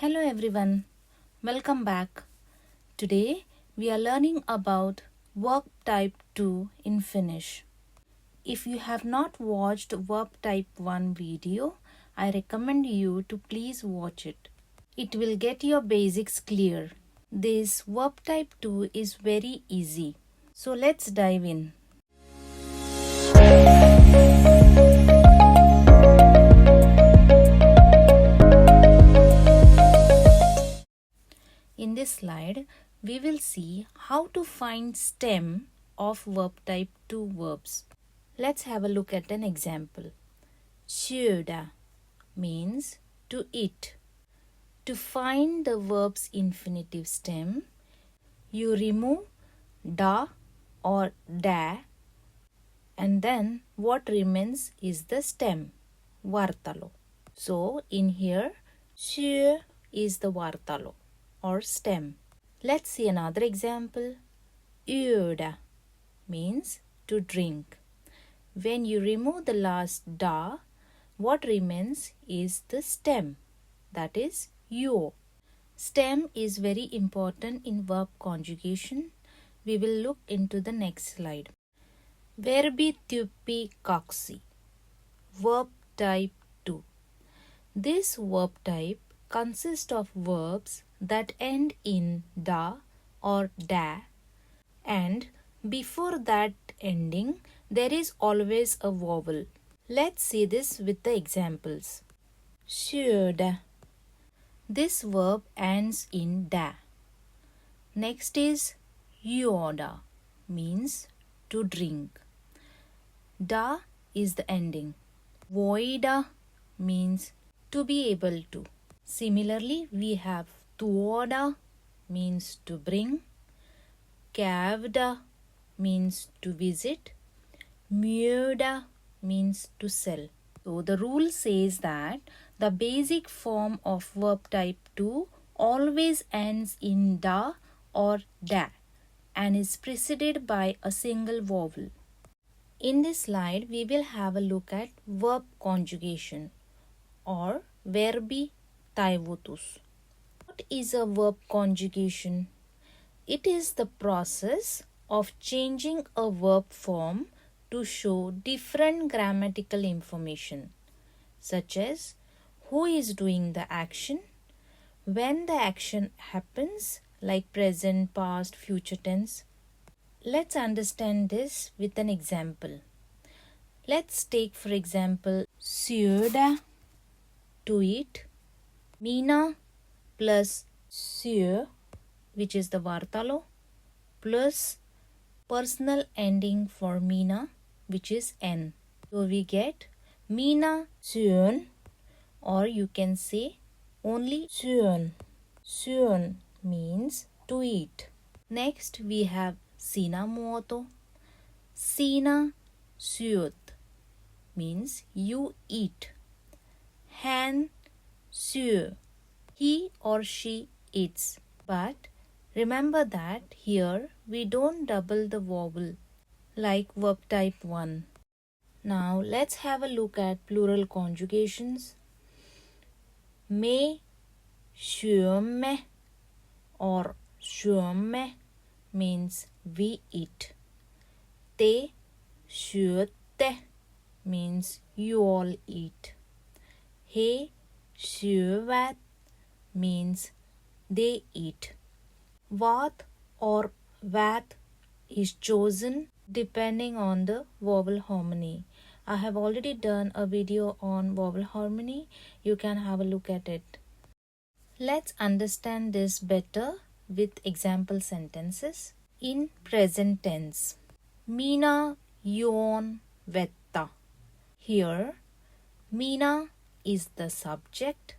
Hello everyone, welcome back. Today we are learning about Verb Type 2 in Finnish. If you have not watched Verb Type 1 video, I recommend you to please watch it. It will get your basics clear. This Verb Type 2 is very easy. So let's dive in. In this slide, we will see how to find stem of verb type 2 verbs. Let's have a look at an example. Syödä means to eat. To find the verb's infinitive stem, you remove da or da, and then what remains is the stem, vartalo. So in here, syö is the vartalo or stem. Let's see another example. Syödä means to drink. When you remove the last da, what remains is the stem, that is juo. Stem is very important in verb conjugation. We will look into the next slide. Verbityppi 2. Verb type 2. This verb type consists of verbs that end in da or da, and before that ending there is always a vowel. Let's see this with the examples. Syödä. This verb ends in da. Next is juoda, means to drink. Da is the ending. Voida means to be able to. Similarly, we have tuoda means to bring, käydä means to visit, myydä means to sell. So the rule says that the basic form of verb type 2 always ends in da or da and is preceded by a single vowel. In this slide, we will have a look at verb conjugation or verbityppi. What is a verb conjugation? It is the process of changing a verb form to show different grammatical information, such as who is doing the action, when the action happens, like present, past, future tense. Let's understand this with an example. Let's take for example syödä, to eat, Mina plus syö, which is the vartalo, plus personal ending for Mina, which is n. So we get Mina syön, or you can say only syön. Syön means to eat. Next we have sinä muoto. Sinä syöt means you eat. Hän syö, he or she eats. But remember that here we don't double the vowel like verb type 1. Now let's have a look at plural conjugations. Me syömme or syömme means we eat. Te syötte means you all eat. He syövät means they eat. Vad or vat is chosen depending on the vowel harmony. I have already done a video on vowel harmony. You can have a look at it. Let's understand this better with example sentences. In present tense, Minä juon vettä. Here, Minä is the subject.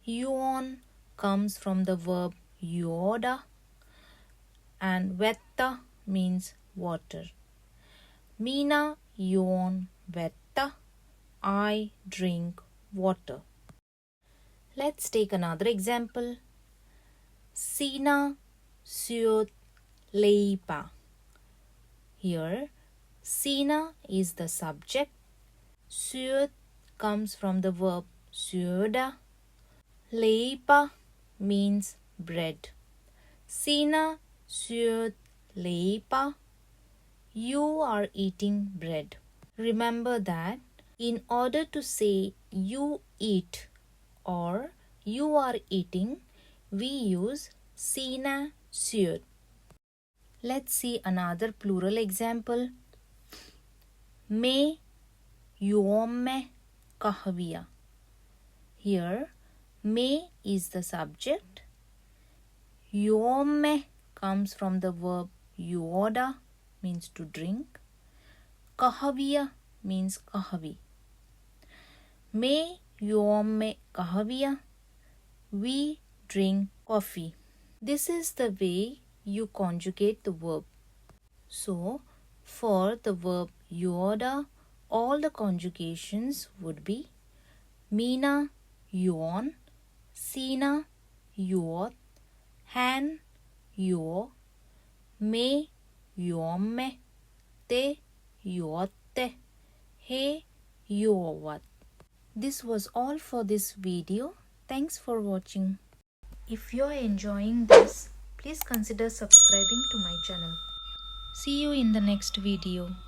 Juon comes from the verb juoda, and vettä means water. Minä juon vettä. I drink water. Let's take another example. Sinä syöt leipää. Here, sinä is the subject. Syöt comes from the verb syödä. Leipä means bread. Sinä syöt leipää. You are eating bread. Remember that in order to say you eat or you are eating, we use sinä syöt. Let's see another plural example. Me juomme kahvia. Here, me is the subject. Juomme comes from the verb juoda, means to drink. Kahvia means kahvi. Me juomme kahvia. We drink coffee. This is the way you conjugate the verb. So, for the verb juoda, all the conjugations would be Minä juon, sinä juot, hän juo, me juomme, te juotte, he juovat. This was all for this video. Thanks for watching. If you're enjoying this, please consider subscribing to my channel. See you in the next video.